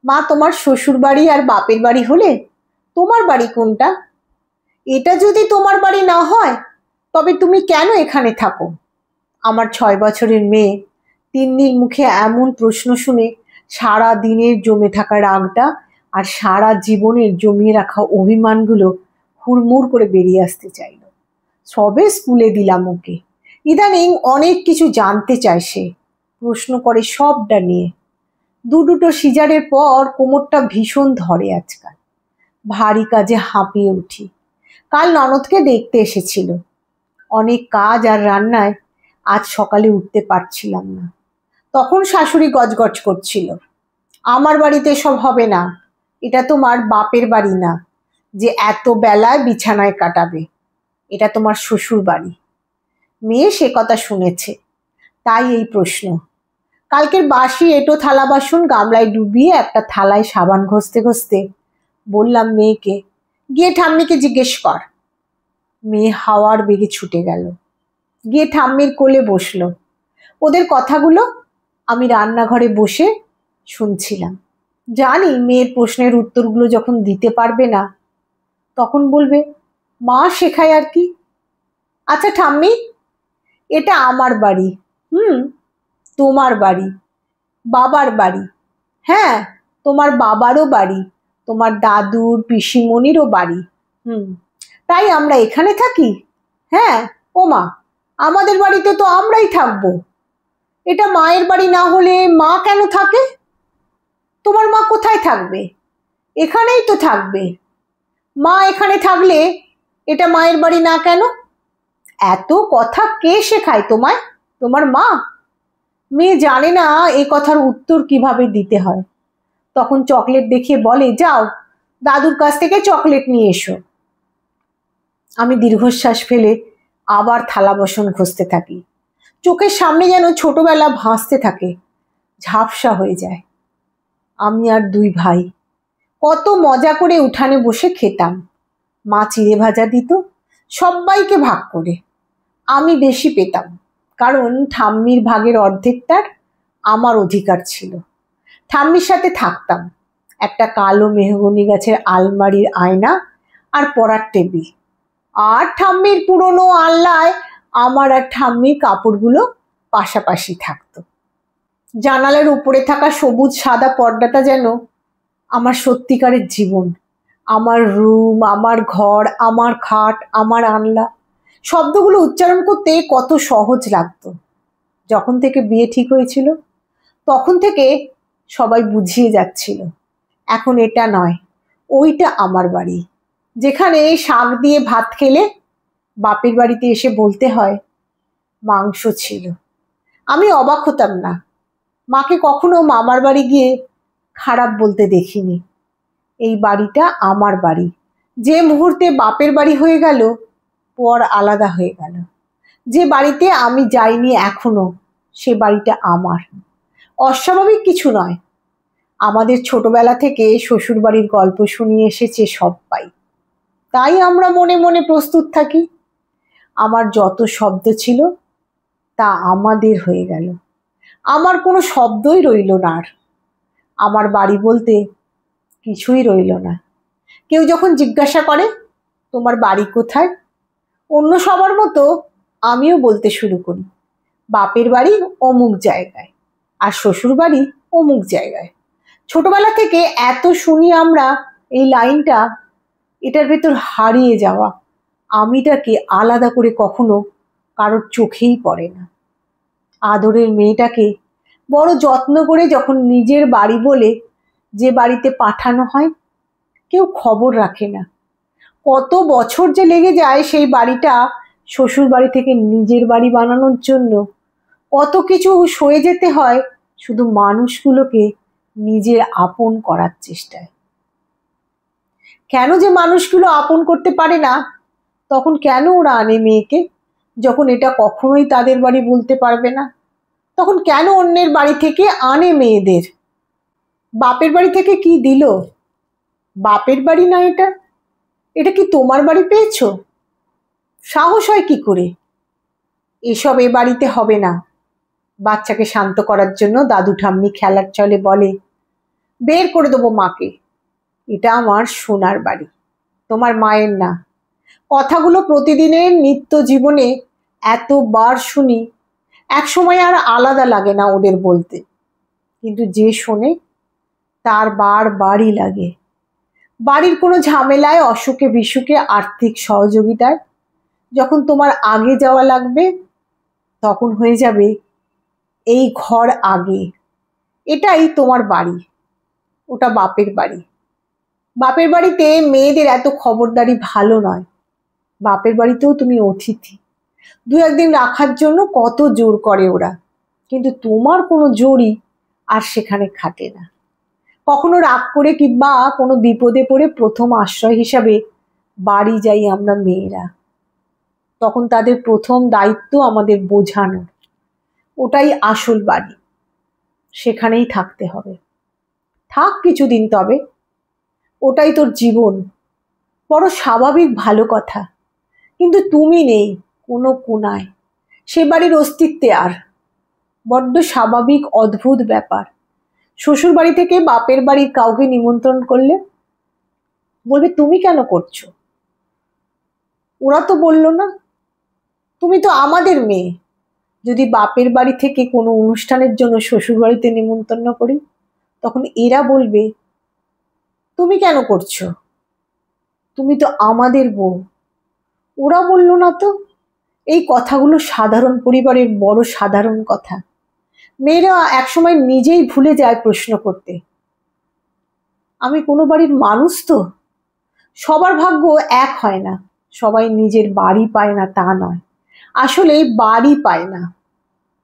মা, তোমার শ্বশুর বাড়ি আর বাপের বাড়ি হলে তোমার বাড়ি কোনটা? এটা যদি তোমার বাড়ি না হয় তবে তুমি কেন এখানে থাকো? আমার 6 বছরের মেয়ে তিন্নির মুখে এমন প্রশ্ন শুনে সারা দিনের জমে থাকা রাগটা আর সারা জীবনের জমিয়ে রাখা অভিমানগুলো হুড়মুড় করে বেরিয়ে আসতে চাইল। সবে স্কুলে দিলাম ওকে, ইদানিং অনেক কিছু জানতে চায় সে, প্রশ্ন করে সবটা নিয়ে। দুটো সিজারের পর কোমরটা ভীষণ ধরে আজকাল, ভারী কাজে হাঁপিয়ে উঠি। কাল ননদকে দেখতে এসেছিল, অনেক কাজ আর রান্নায় আজ সকালে উঠতে পারছিলাম না। তখন শাশুড়ি গজগজ করছিল, আমার বাড়িতে সব হবে না, এটা তোমার বাপের বাড়ি না যে এত বেলায় বিছানায় কাটাবে, এটা তোমার শ্বশুর বাড়ি। মেয়ে সে কথা শুনেছে, তাই এই প্রশ্ন। কালকের বাসি এঁটো থালা বাসন গামলায় ডুবিয়ে একটা থালায় সাবান ঘষতে ঘষতে বললাম মেয়েকে, গিয়ে ঠাম্মিকে জিজ্ঞেস কর। মেয়ে হাওয়ার বেগে ছুটে গেল, গিয়ে ঠাম্মির কোলে বসলো। ওদের কথাগুলো আমি রান্নাঘরে বসে শুনছিলাম। জানি মেয়ের প্রশ্নের উত্তরগুলো যখন দিতে পারবে না তখন বলবে, মা শেখায় আর কি। আচ্ছা ঠাম্মি, এটা আমার বাড়ি। তোমার বাড়ি, বাবার বাড়ি। হ্যাঁ, তোমার বাবারও বাড়ি, তোমার দাদুর পিসিমণিরও বাড়ি। তাই আমরা এখানে থাকি। হ্যাঁ ও মা, আমাদের বাড়িতে তো আমরাই থাকবো। এটা মায়ের বাড়ি না হলে মা কেন থাকে? তোমার মা কোথায় থাকবে? এখানেই তো থাকবে। মা এখানে থাকলে এটা মায়ের বাড়ি না কেন? এত কথা কে শেখায় তোমায়? তোমার মা? মেয়ে জানে না এই কথার উত্তর কিভাবে দিতে হয়। তখন চকলেট দেখিয়ে বলে, যাও দাদুর কাছ থেকে চকলেট নিয়ে এসো। আমি দীর্ঘশ্বাস ফেলে আবার থালা বাসন ঘষতে থাকি। চোখের সামনে যেন ছোটবেলা ভাসতে থাকে, ঝাপসা হয়ে যায়। আমি আর 2 ভাই কত মজা করে উঠানে বসে খেতাম। মা চিড়ে ভাজা দিত, সবাইকে ভাগ করে। আমি বেশি পেতাম, কারণ ঠাম্মির ভাগের অর্ধেকটার আমার অধিকার ছিল। ঠাম্মির সাথে থাকতাম, একটা কালো মেহগনি গাছের আলমারির আয়না আর পড়ার টেবিল, আর ঠাম্মির পুরনো আলনায় আমার আর ঠাম্মির কাপড়গুলো পাশাপাশি থাকতো। জানালার উপরে থাকা সবুজ সাদা পর্দাটা যেন আমার সত্যিকারের জীবন। আমার রুম, আমার ঘর, আমার খাট, আমার আনলা, শব্দগুলো উচ্চারণ করতে কত সহজ লাগতো। যখন থেকে বিয়ে ঠিক হয়েছিল তখন থেকে সবাই বুঝিয়ে যাচ্ছিল, এখন এটা নয়, ওইটা আমার বাড়ি, যেখানে শাক দিয়ে ভাত খেলে বাপের বাড়িতে এসে বলতে হয় মাংস ছিল। আমি অবাক হতাম না, মাকে কখনো মামার বাড়ি গিয়ে খারাপ বলতে দেখিনি। এই বাড়িটা আমার বাড়ি। যে মুহূর্তে বাপের বাড়ি হয়ে গেল, পর আলাদা হয়ে গেল। যে বাড়িতে আমি যাইনি এখনো, সে বাড়িটা আমার। অস্বাভাবিক কিছু নয়, আমাদের ছোটবেলা থেকে শ্বশুর বাড়ির গল্প শুনিয়ে এসেছে সবাই, তাই আমরা মনে মনে প্রস্তুত থাকি। আমার যত শব্দ ছিল তা আমাদের হয়ে গেল, আমার কোনো শব্দই রইল না আর। আমার বাড়ি বলতে কিছুই রইল না। কেউ যখন জিজ্ঞাসা করে তোমার বাড়ি কোথায়, অন্য সবার মতো আমিও বলতে শুরু করি, বাপের বাড়ি অমুক জায়গায় আর শ্বশুর বাড়ি অমুক জায়গায়। ছোটবেলা থেকে এত শুনি আমরা এই লাইনটা, এটার ভেতর হারিয়ে যাওয়া আমিটাকে আলাদা করে কখনো কারোর চোখেই পড়ে না। আদরের মেয়েটাকে বড় যত্ন করে যখন নিজের বাড়ি বলে যে বাড়িতে পাঠানো হয়, কেউ খবর রাখে না কত বছর যে লেগে যায় সেই বাড়িটা শ্বশুর বাড়ি থেকে নিজের বাড়ি বানানোর জন্য। কত কিছু সয়ে যেতে হয় শুধু মানুষগুলোকে নিজের আপন করার চেষ্টায়। কেন যে মানুষগুলো আপন করতে পারে না, তখন কেন ওরা আনে মেয়েকে, যখন এটা কখনোই তাদের বাড়ি বলতে পারবে না? তখন কেন অন্যের বাড়ি থেকে আনে মেয়েদের? বাপের বাড়ি থেকে কি দিল? বাপের বাড়ি না এটা, এটা কি তোমার বাড়ি পেয়েছো? সাহস হয় কি করে? এসব এ বাড়িতে হবে না। বাচ্চাকে শান্ত করার জন্য দাদু ঠাম্মি খেলার চলে বলে, বের করে দেবো মাকে। এটা আমার সোনার বাড়ি, তোমার মায়ের না। কথাগুলো প্রতিদিনের নিত্য জীবনে এতবার শুনি, এক সময় আর আলাদা লাগে না ওদের বলতে, কিন্তু যে শোনে তার বারবারই লাগে। বাড়ির কোনো ঝামেলায়, অসুখে বিসুখে, আর্থিক সহযোগিতায় যখন তোমার আগে যাওয়া লাগবে, তখন হয়ে যাবে এই ঘর আগে। এটাই তোমার বাড়ি, ওটা বাপের বাড়ি। বাপের বাড়িতে মেয়েদের এত খবরদারি ভালো নয়। বাপের বাড়িতেও তুমি অতিথি, দু একদিন রাখার জন্য কত জোর করে ওরা, কিন্তু তোমার কোনো জোরই আর সেখানে খাটে না। কখনো রাগ করে কিংবা কোনো বিপদে পড়ে প্রথম আশ্রয় হিসাবে বাড়ি যাই আমরা মেয়েরা। তখন তাদের প্রথম দায়িত্ব আমাদের বোঝানো, ওটাই আসল বাড়ি, সেখানেই থাকতে হবে। থাক কিছুদিন, তবে ওটাই তোর জীবন, বড় স্বাভাবিক, ভালো কথা। কিন্তু তুমি নেই কোনো কোনায়, সে বাড়ির অস্তিত্বে আর। বড্ড স্বাভাবিক, অদ্ভুত ব্যাপার। শ্বশুর বাড়ি থেকে বাপের বাড়ির কাউকে নিমন্ত্রণ করলে বলবে তুমি কেন করছো, ওরা তো বললো না, তুমি তো আমাদের মেয়ে। যদি বাপের বাড়ি থেকে কোনো অনুষ্ঠানের জন্য শ্বশুর বাড়িতে নিমন্ত্রণ করি, তখন এরা বলবে তুমি কেন করছো, তুমি তো আমাদের বউ। ওরা বললো না তো। এই কথাগুলো সাধারণ পরিবারের বড় সাধারণ কথা। মেয়েরা একসময় নিজেই ভুলে যায় প্রশ্ন করতে, আমি কোনো বাড়ির মানুষ তো। সবার ভাগ্য এক হয় না, সবাই নিজের বাড়ি পায় না তা নয়, আসলে বাড়ি পায় না,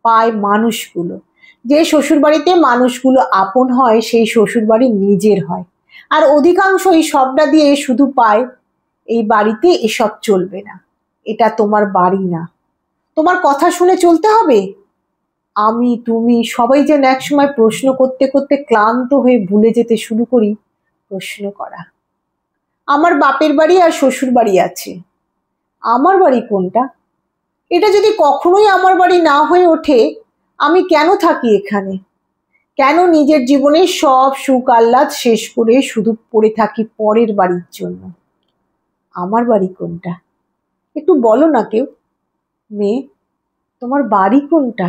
পায় মানুষগুলো। যে শ্বশুর বাড়িতে মানুষগুলো আপন হয়, সেই শ্বশুর বাড়ি নিজের হয়। আর অধিকাংশই সবটা দিয়ে শুধু পায় এই বাড়িতে এসব চলবে না, এটা তোমার বাড়ি না, তোমার কথা শুনে চলতে হবে। আমি, তুমি সবাই যেন একসময় প্রশ্ন করতে করতে ক্লান্ত হয়ে ভুলে যেতে শুরু করি প্রশ্ন করা। আমার বাপের বাড়ি আর শ্বশুর বাড়ি আছে, আমার বাড়ি কোনটা? এটা যদি কখনোই আমার বাড়ি না হয়ে ওঠে, আমি কেন থাকি এখানে? কেন নিজের জীবনের সব সুখ আহ্লাদ শেষ করে শুধু পড়ে থাকি পরের বাড়ির জন্য? আমার বাড়ি কোনটা একটু বলো না কেউ। মেয়ে, তোমার বাড়ি কোনটা?